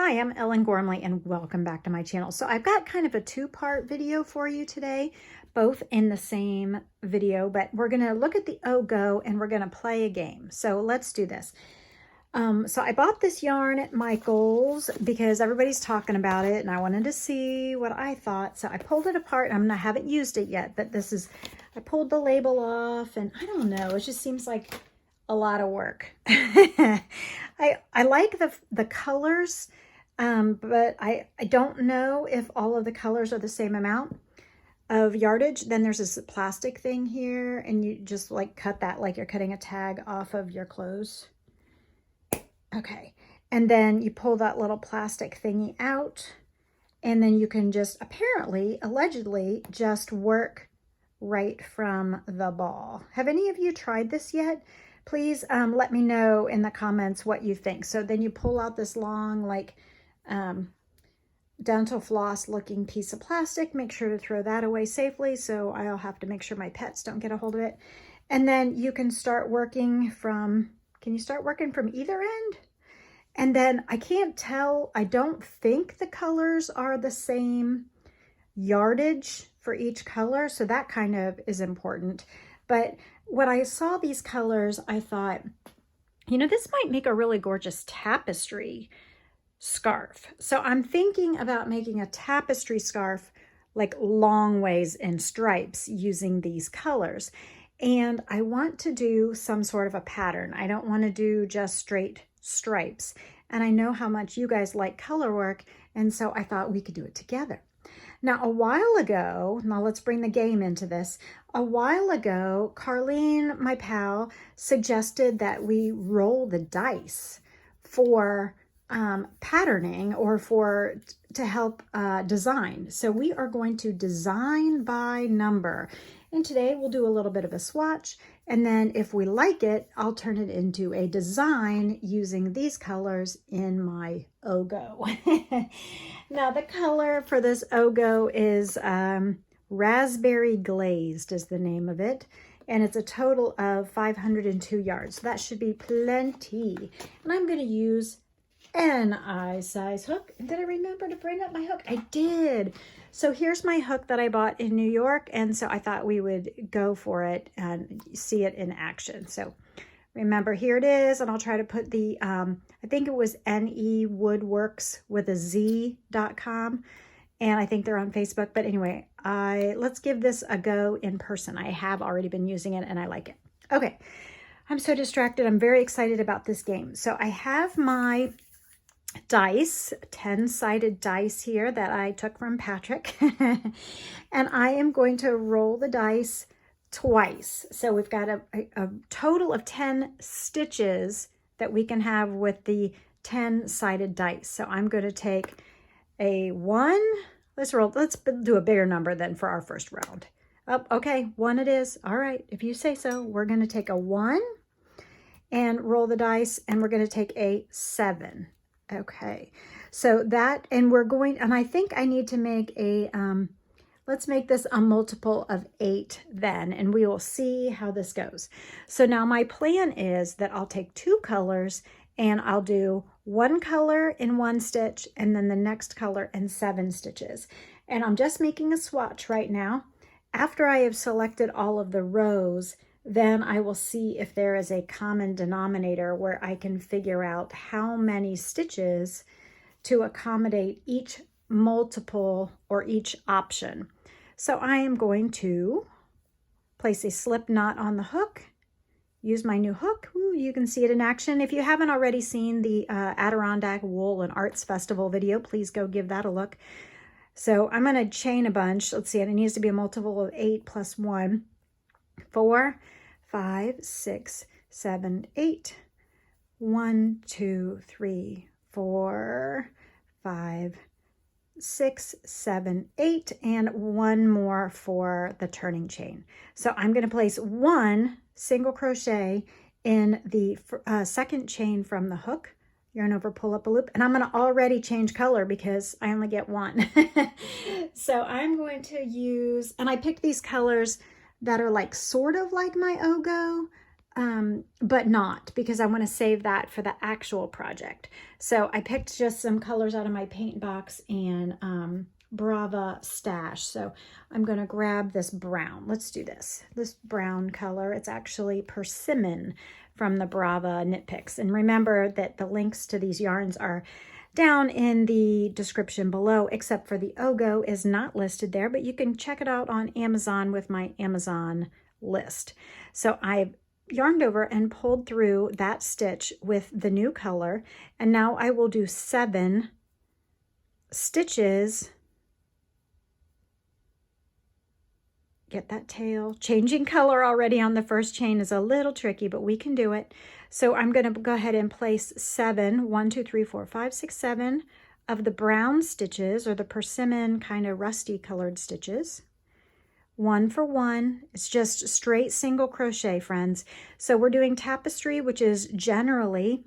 Hi, I'm Ellen Gormley and welcome back to my channel. So I've got kind of a two-part video for you today, both in the same video, but we're going to look at the Go and we're going to play a game. So let's do this. So I bought this yarn at Michael's because everybody's talking about it and I wanted to see what I thought. So I pulled it apart. I haven't used it yet, but I pulled the label off and I don't know, it just seems like a lot of work. I like the colors, but I don't know if all of the colors are the same amount of yardage. Then there's this plastic thing here and you just like cut that like you're cutting a tag off of your clothes. Okay, and then you pull that little plastic thingy out and then you can just allegedly just work right from the ball. Have any of you tried this yet? Please let me know in the comments what you think. So then you pull out this long, like dental floss looking piece of plastic. Make sure to throw that away safely. So I'll have to make sure my pets don't get a hold of it. And then you can start working from, can you start working from either end? And then I can't tell, I don't think the colors are the same yardage for each color. So that kind of is important. But when I saw these colors, I thought, you know, this might make a really gorgeous tapestry scarf. So I'm thinking about making a tapestry scarf like long ways in stripes using these colors. And I want to do some sort of a pattern. I don't want to do just straight stripes. And I know how much you guys like color work. And so I thought we could do it together. Now, a while ago, now let's bring the game into this. A while ago, Carlene, my pal, suggested that we roll the dice for patterning or to help design. So we are going to design by number. And today we'll do a little bit of a swatch. And then if we like it, I'll turn it into a design using these colors in my Go. Now the color for this Go is Raspberry Glazed is the name of it. And it's a total of 502 yards. So that should be plenty. And I'm going to use an eye-size hook. Did I remember to bring up my hook? I did. So here's my hook that I bought in New York. And so I thought we would go for it and see it in action. So remember, here it is. And I'll try to put the, I think it was newoodworks with a Z.com. And I think they're on Facebook. But anyway, let's give this a go in person. I have already been using it and I like it. Okay, I'm so distracted. I'm very excited about this game. So I have my dice, 10-sided dice here that I took from Patrick. And I am going to roll the dice twice. So we've got a total of 10 stitches that we can have with the 10-sided dice. So I'm going to take a 1. Let's do a bigger number then for our first round. Oh, okay, 1 it is. All right, if you say so. We're going to take a 1 and roll the dice, and we're going to take a 7. Okay, so that, and I think I need to make a, let's make this a multiple of 8 then, and we will see how this goes. So now my plan is that I'll take 2 colors and I'll do 1 color in 1 stitch and then the next color in 7 stitches. And I'm just making a swatch right now. After I have selected all of the rows, then I will see if there is a common denominator where I can figure out how many stitches to accommodate each multiple or each option. So I am going to place a slip knot on the hook, use my new hook. Ooh, you can see it in action. If you haven't already seen the Adirondack Wool and Arts Festival video, please go give that a look. So I'm going to chain a bunch. Let's see, it needs to be a multiple of 8 plus 1. 4, 5, 6, 7, 8. 1, 2, 3, 4, 5, 6, 7, 8, and 1 more for the turning chain. So I'm going to place 1 single crochet in the second chain from the hook, yarn over, pull up a loop, and I'm going to already change color because I only get 1. So I'm going to use, and I picked these colors that are like sort of like my Go, but not, because I want to save that for the actual project. So I picked just some colors out of my paint box and Brava stash. So I'm going to grab this brown. Let's do this brown color. It's actually persimmon from the Brava Knit Picks. And remember that the links to these yarns are down in the description below, except for the Ogo is not listed there, but you can check it out on Amazon with my Amazon list. So I've yarned over and pulled through that stitch with the new color, and now I will do 7 stitches. Get that tail. Changing color already on the first chain is a little tricky, but we can do it. So I'm going to go ahead and place 7, 1, 2, 3, 4, 5, 6, 7 of the brown stitches, or the persimmon kind of rusty colored stitches. 1 for 1. It's just straight single crochet, friends. So we're doing tapestry, which is generally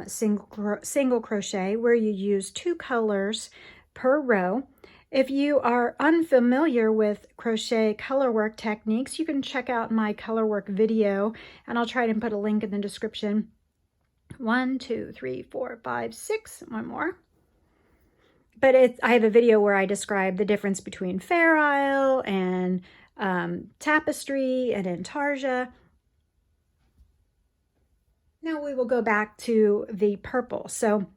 single crochet, where you use 2 colors per row. If you are unfamiliar with crochet colorwork techniques, you can check out my colorwork video, and I'll try to put a link in the description. 1, 2, 3, 4, 5, 6. One more. But I have a video where I describe the difference between Fair Isle and tapestry and intarsia. Now we will go back to the purple. So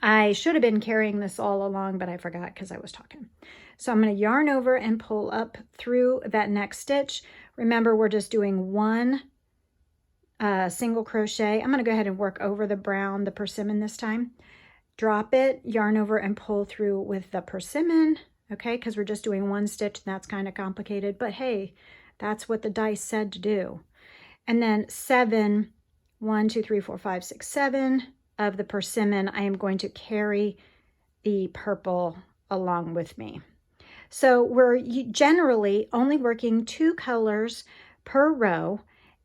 I should have been carrying this all along, but I forgot because I was talking. So I'm going to yarn over and pull up through that next stitch. Remember, we're just doing 1 single crochet. I'm going to go ahead and work over the brown, the persimmon this time. Drop it, yarn over and pull through with the persimmon, okay, because we're just doing 1 stitch, and that's kind of complicated, but hey, that's what the dice said to do. And then 7, 1, 2, 3, 4, 5, 6, 7 of the persimmon, I am going to carry the purple along with me. So we're generally only working 2 colors per row,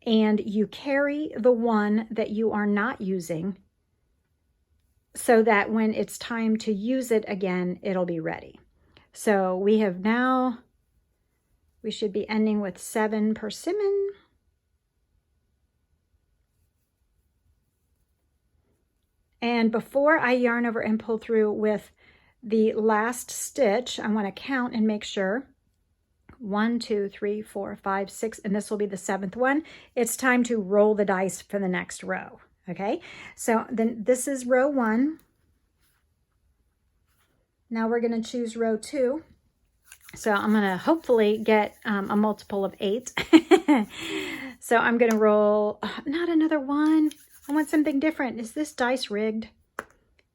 and you carry the one that you are not using, so that when it's time to use it again, it'll be ready. So we should be ending with 7 persimmon. And before I yarn over and pull through with the last stitch, I want to count and make sure. 1, 2, 3, 4, 5, 6, and this will be the 7th one. It's time to roll the dice for the next row. Okay, so then this is row 1. Now we're going to choose row 2. So I'm going to hopefully get a multiple of 8. So I'm going to roll, not another 1. I want something different. Is this dice rigged?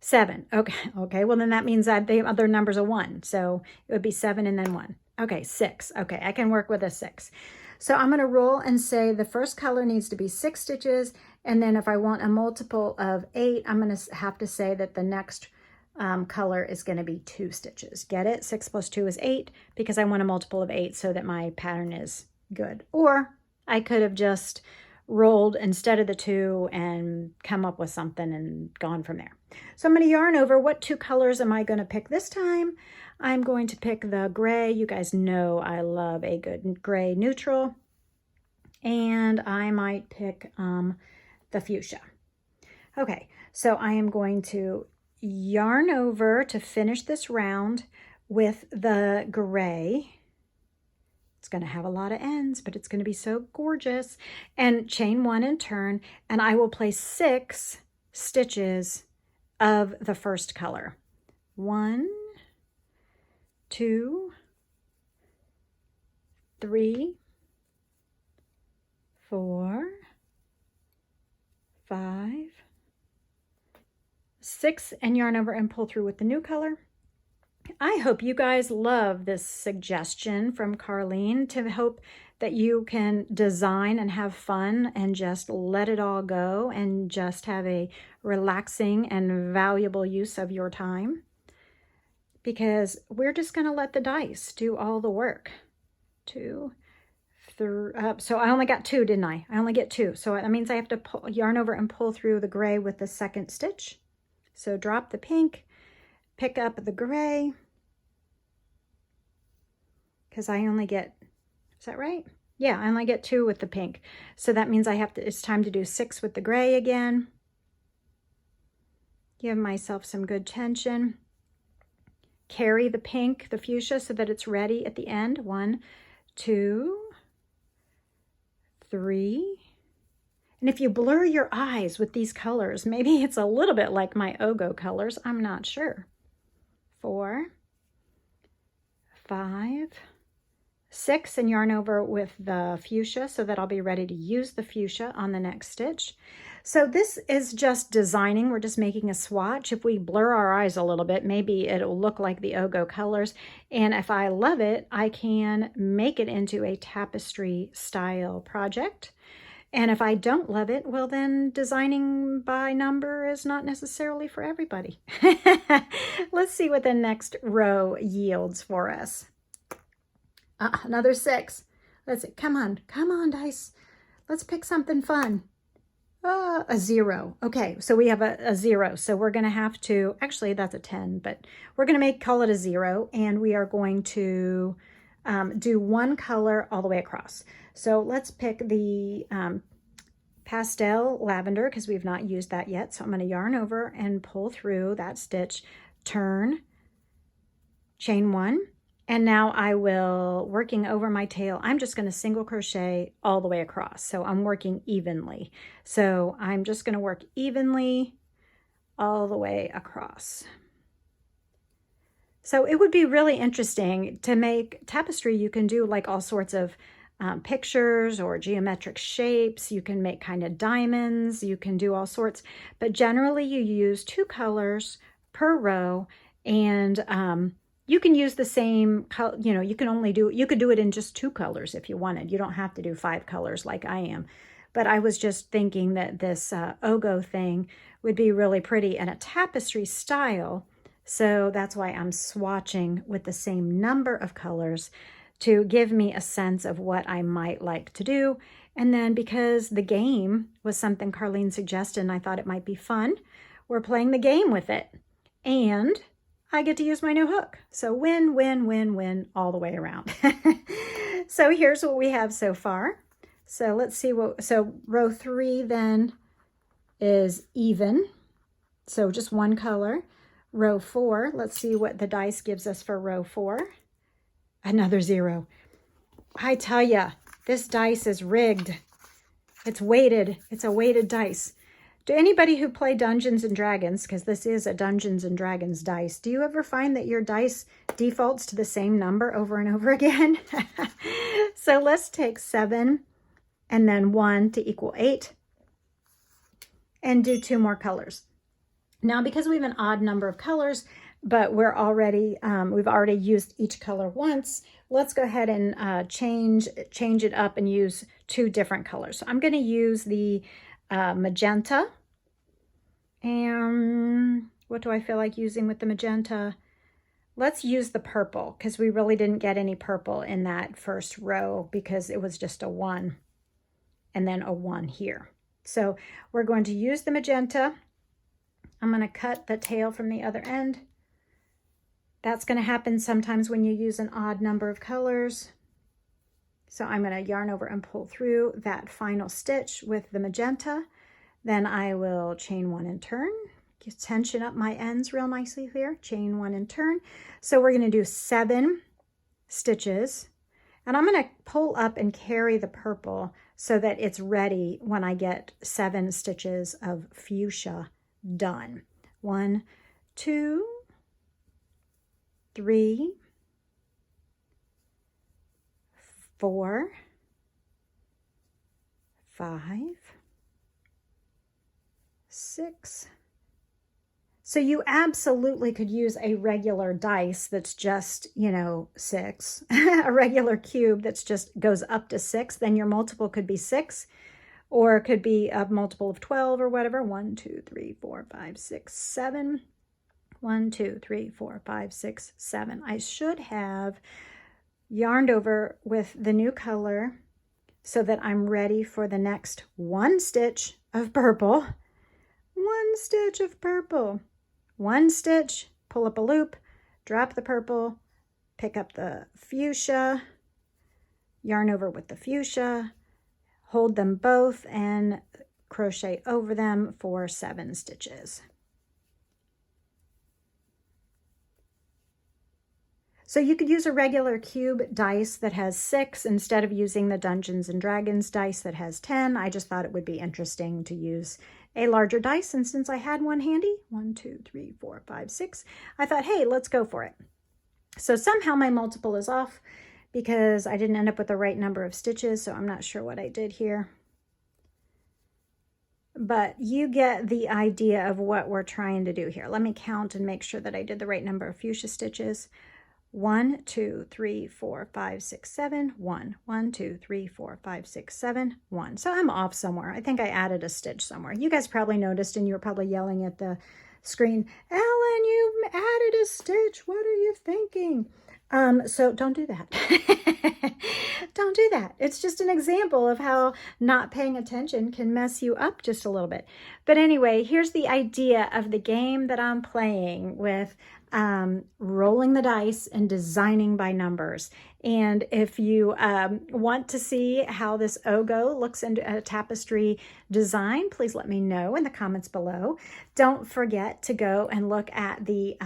7. Okay. Well, then that means that the other number's a 1. So it would be 7 and then 1. Okay, 6. Okay, I can work with a 6. So I'm going to roll and say the first color needs to be 6 stitches. And then if I want a multiple of 8, I'm going to have to say that the next color is going to be 2 stitches. Get it? 6 plus 2 is 8, because I want a multiple of 8 so that my pattern is good. Or I could have just rolled instead of the 2 and come up with something and gone from there. So I'm going to yarn over. What 2 colors am I going to pick this time? I'm going to pick the gray. You guys know I love a good gray neutral. And I might pick the fuchsia. Okay, so I am going to yarn over to finish this round with the gray. It's going to have a lot of ends, but it's going to be so gorgeous. And chain 1 and turn, and I will place 6 stitches of the first color. 1, 2, 3, 4, 5, 6, and yarn over and pull through with the new color. I hope you guys love this suggestion from Carlene, to hope that you can design and have fun and just let it all go and just have a relaxing and valuable use of your time, because we're just going to let the dice do all the work. 2, 3, so I only got 2, didn't I? I only get 2. So that means I have to yarn over and pull through the gray with the second stitch. So drop the pink, pick up the gray, because I only get, is that right? Yeah, I only get 2 with the pink. So that means it's time to do 6 with the gray again. Give myself some good tension. Carry the pink, the fuchsia, so that it's ready at the end. 1, 2, 3. And if you blur your eyes with these colors, maybe it's a little bit like my Ogo colors. I'm not sure. 4, 5, 6, and yarn over with the fuchsia so that I'll be ready to use the fuchsia on the next stitch. So this is just designing. We're just making a swatch. If we blur our eyes a little bit, maybe it'll look like the Ogo colors. And if I love it, I can make it into a tapestry style project. And if I don't love it, well, then designing by number is not necessarily for everybody. Let's see what the next row yields for us. Another 6. Let's see. Come on, dice. Let's pick something fun. A 0. Okay, so we have a 0. So we're going to have to, actually that's a 10, but we're going to call it a 0, and we are going to do one color all the way across. So let's pick the pastel lavender because we've not used that yet. So I'm going to yarn over and pull through that stitch, turn, chain 1. And now I will, working over my tail, I'm just going to single crochet all the way across. So I'm working evenly. So I'm just going to work evenly all the way across. So it would be really interesting to make tapestry. You can do like all sorts of pictures or geometric shapes. You can make kind of diamonds. You can do all sorts. But generally you use 2 colors per row, and you can use the same color, you could do it in just 2 colors if you wanted. You don't have to do 5 colors like I am. But I was just thinking that this Ogo thing would be really pretty in a tapestry style. So that's why I'm swatching with the same number of colors to give me a sense of what I might like to do. And then because the game was something Carlene suggested and I thought it might be fun, we're playing the game with it. And I get to use my new hook. So win, win, win, win all the way around. So here's what we have so far. So let's see so row 3 then is even. So just one color. Row 4, let's see what the dice gives us for row 4. Another 0. I tell ya, this dice is rigged. It's weighted. It's a weighted dice. Do anybody who play Dungeons and Dragons, because this is a Dungeons and Dragons dice, do you ever find that your dice defaults to the same number over and over again? So let's take 7 and then 1 to equal 8 and do 2 more colors. Now, because we have an odd number of colors, but we've already used each color once, let's go ahead and change it up and use 2 different colors. So I'm going to use the magenta. And what do I feel like using with the magenta? Let's use the purple because we really didn't get any purple in that first row because it was just a 1 and then a 1 here. So we're going to use the magenta. I'm going to cut the tail from the other end. That's going to happen sometimes when you use an odd number of colors. So I'm going to yarn over and pull through that final stitch with the magenta. Then I will chain 1 and turn. Tension up my ends real nicely here. Chain 1 and turn. So we're going to do 7 stitches. And I'm going to pull up and carry the purple so that it's ready when I get 7 stitches of fuchsia done. 1, 2, 3, 4, 5, 6. So you absolutely could use a regular dice that's just, 6, a regular cube that's just goes up to 6. Then your multiple could be 6, or it could be a multiple of 12 or whatever. 1, 2, 3, 4, 5, 6, 7. 1, 2, 3, 4, 5, 6, 7. I should have yarned over with the new color so that I'm ready for the next 1 stitch of purple. 1 stitch of purple. 1 stitch, pull up a loop, drop the purple, pick up the fuchsia, yarn over with the fuchsia, hold them both, and crochet over them for 7 stitches. So you could use a regular cube dice that has 6 instead of using the Dungeons and Dragons dice that has 10. I just thought it would be interesting to use a larger dice, and since I had one handy, 1, 2, 3, 4, 5, 6, I thought, hey, let's go for it. So somehow my multiple is off because I didn't end up with the right number of stitches, so I'm not sure what I did here. But you get the idea of what we're trying to do here. Let me count and make sure that I did the right number of fuchsia stitches. 1, 2, 3, 4, 5, 6, 7, 1. 1, 2, 3, 4, 5, 6, 7, 1. So I'm off somewhere. I think I added a stitch somewhere. You guys probably noticed, and you were probably yelling at the screen, Ellen, you added a stitch. What are you thinking? So don't do that. Don't do that. It's just an example of how not paying attention can mess you up just a little bit. But anyway, here's the idea of the game that I'm playing with rolling the dice and designing by numbers. And if you want to see how this Ogo looks into a tapestry design, please let me know in the comments below. Don't forget to go and look at the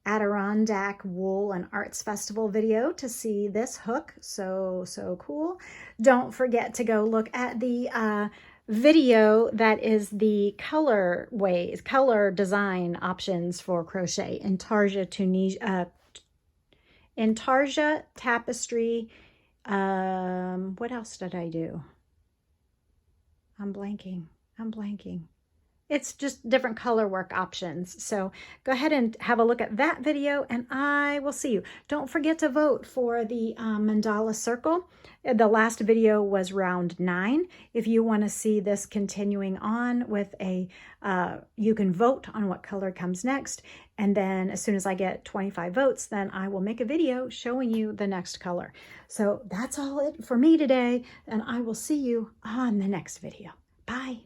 Adirondack Wool and Arts Festival video to see this hook. So cool. Don't forget to go look at the video that is the color design options for crochet in Intarsia tapestry. What else did I do? I'm blanking. It's just different color work options. So go ahead and have a look at that video, and I will see you. Don't forget to vote for the mandala circle. The last video was round 9. If you want to see this continuing on with you can vote on what color comes next. And then as soon as I get 25 votes, then I will make a video showing you the next color. So that's all it for me today, and I will see you on the next video. Bye.